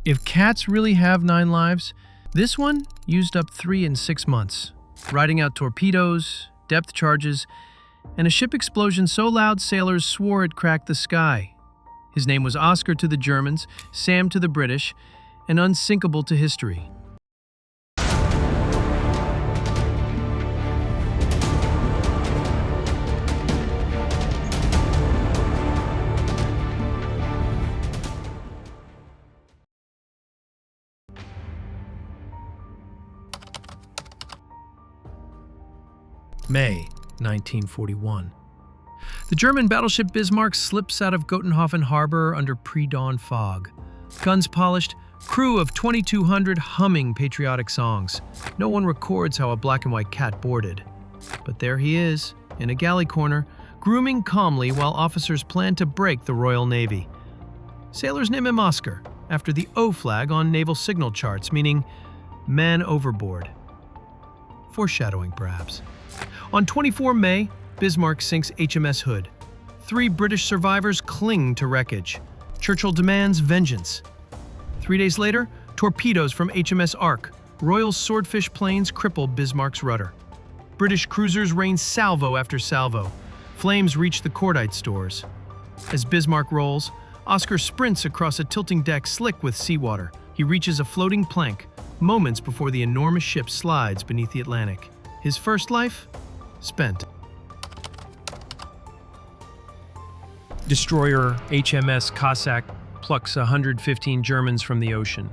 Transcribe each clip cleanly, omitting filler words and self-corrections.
If cats really have 9 lives, this one used up 3 in 6 months, riding out torpedoes, depth charges, and a ship explosion so loud sailors swore it cracked the sky. His name was Oskar to the Germans, Sam to the British, and Unsinkable to history. May 1941. The German battleship Bismarck slips out of Gotenhofen harbor under pre-dawn fog. Guns polished, crew of 2,200 humming patriotic songs. No one records how a black and white cat boarded. But there he is, in a galley corner, grooming calmly while officers plan to break the Royal Navy. Sailors name him Oskar, after the O flag on naval signal charts, meaning man overboard. Foreshadowing, perhaps. On 24 May, Bismarck sinks HMS Hood. 3 British survivors cling to wreckage. Churchill demands vengeance. 3 days later, torpedoes from HMS Ark Royal's swordfish planes cripple Bismarck's rudder. British cruisers rain salvo after salvo. Flames reach the cordite stores. As Bismarck rolls, Oskar sprints across a tilting deck slick with seawater. He reaches a floating plank, moments before the enormous ship slides beneath the Atlantic. His first life? Spent. Destroyer HMS Cossack plucks 115 Germans from the ocean.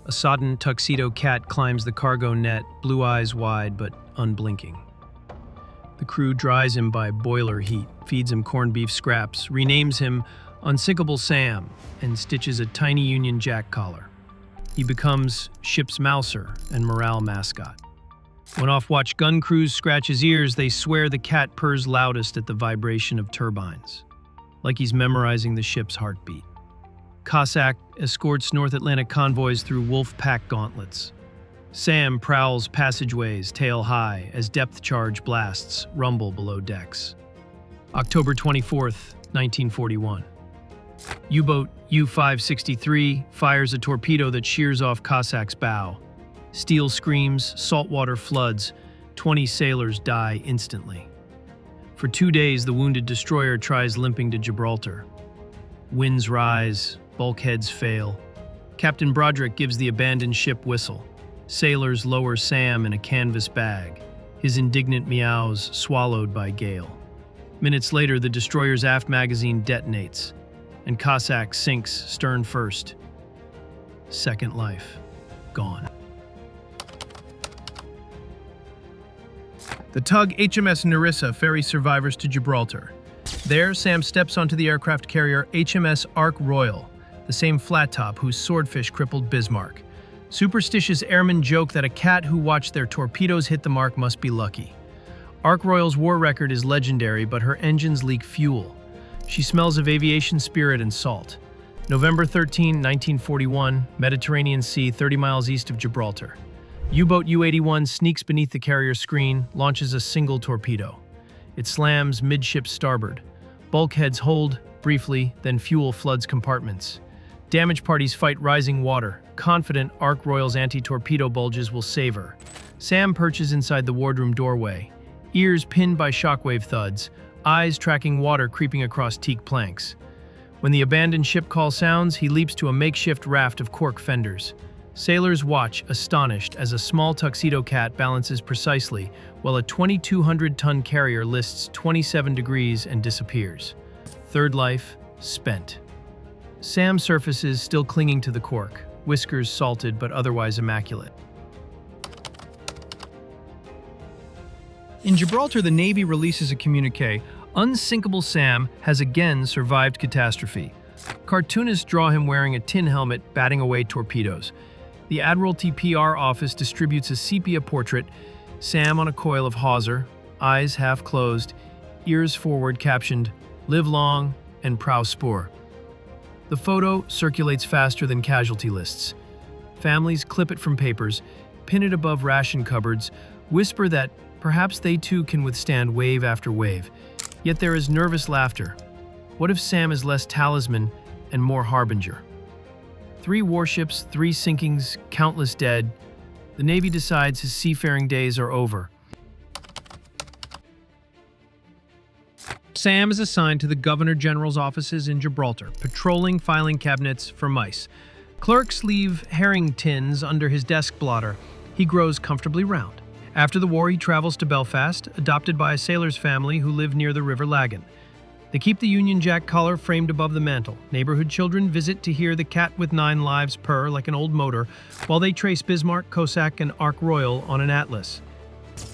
A sodden tuxedo cat climbs the cargo net, blue eyes wide but unblinking. The crew dries him by boiler heat, feeds him corned beef scraps, renames him Unsinkable Sam, and stitches a tiny Union Jack collar. He becomes ship's mouser and morale mascot. When off-watch gun crews scratch his ears, they swear the cat purrs loudest at the vibration of turbines, like he's memorizing the ship's heartbeat. Cossack escorts North Atlantic convoys through wolf pack gauntlets. Sam prowls passageways, tail high, as depth charge blasts rumble below decks. October 24th, 1941. U-boat U-563 fires a torpedo that shears off Cossack's bow. Steel screams, saltwater floods, 20 sailors die instantly. For 2 days, the wounded destroyer tries limping to Gibraltar. Winds rise, bulkheads fail. Captain Broderick gives the abandoned ship whistle. Sailors lower Sam in a canvas bag, his indignant meows swallowed by gale. Minutes later, the destroyer's aft magazine detonates, and Cossack sinks stern first. Second life, gone. The tug HMS Nerissa ferries survivors to Gibraltar. There, Sam steps onto the aircraft carrier HMS Ark Royal, the same flat top whose swordfish crippled Bismarck. Superstitious airmen joke that a cat who watched their torpedoes hit the mark must be lucky. Ark Royal's war record is legendary, but her engines leak fuel. She smells of aviation spirit and salt. November 13, 1941, Mediterranean Sea, 30 miles east of Gibraltar. U-boat U-81 sneaks beneath the carrier's screen, launches a single torpedo. It slams midship starboard. Bulkheads hold, briefly, then fuel floods compartments. Damage parties fight rising water, confident Ark Royal's anti-torpedo bulges will save her. Sam perches inside the wardroom doorway, ears pinned by shockwave thuds, eyes tracking water creeping across teak planks. When the abandoned ship call sounds, he leaps to a makeshift raft of cork fenders. Sailors watch, astonished, as a small tuxedo cat balances precisely, while a 2,200-ton carrier lists 27 degrees and disappears. Third life, spent. Sam surfaces, still clinging to the cork, whiskers salted but otherwise immaculate. In Gibraltar, the Navy releases a communique. Unsinkable Sam has again survived catastrophe. Cartoonists draw him wearing a tin helmet, batting away torpedoes. The Admiralty PR office distributes a sepia portrait, Sam on a coil of hawser, eyes half closed, ears forward, captioned, "Live long and prow spur." The photo circulates faster than casualty lists. Families clip it from papers, pin it above ration cupboards, whisper that perhaps they too can withstand wave after wave. Yet there is nervous laughter. What if Sam is less talisman and more harbinger? 3 warships, 3 sinkings, countless dead, the Navy decides his seafaring days are over. Sam is assigned to the Governor General's offices in Gibraltar, patrolling filing cabinets for mice. Clerks leave herring tins under his desk blotter. He grows comfortably round. After the war, he travels to Belfast, adopted by a sailor's family who live near the River Lagan. They keep the Union Jack collar framed above the mantel. Neighborhood children visit to hear the cat with 9 lives purr like an old motor, while they trace Bismarck, Cossack, and Ark Royal on an atlas.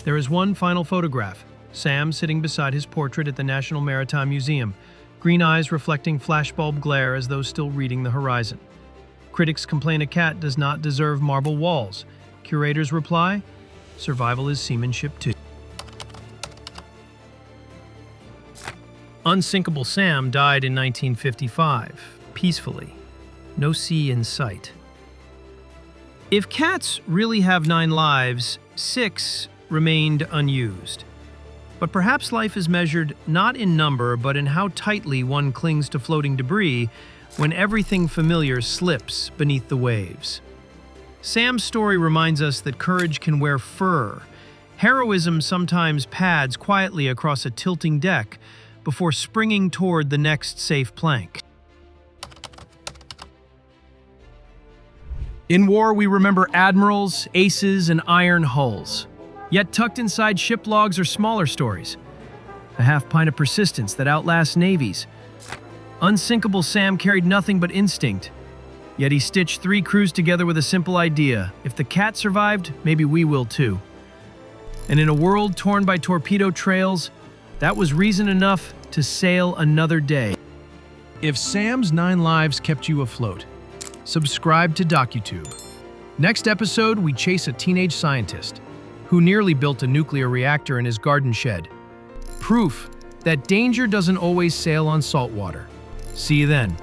There is one final photograph. Sam sitting beside his portrait at the National Maritime Museum, green eyes reflecting flashbulb glare as though still reading the horizon. Critics complain a cat does not deserve marble walls. Curators reply, survival is seamanship too. Unsinkable Sam died in 1955, peacefully. No sea in sight. If cats really have 9 lives, 6 remained unused. But perhaps life is measured not in number, but in how tightly one clings to floating debris when everything familiar slips beneath the waves. Sam's story reminds us that courage can wear fur. Heroism sometimes pads quietly across a tilting deck before springing toward the next safe plank. In war, we remember admirals, aces, and iron hulls. Yet tucked inside ship logs are smaller stories. A half pint of persistence that outlasts navies. Unsinkable Sam carried nothing but instinct. Yet he stitched 3 crews together with a simple idea. If the cat survived, maybe we will too. And in a world torn by torpedo trails, that was reason enough to sail another day. If Sam's 9 lives kept you afloat, subscribe to DocuTube. Next episode, we chase a teenage scientist who nearly built a nuclear reactor in his garden shed. Proof that danger doesn't always sail on salt water. See you then.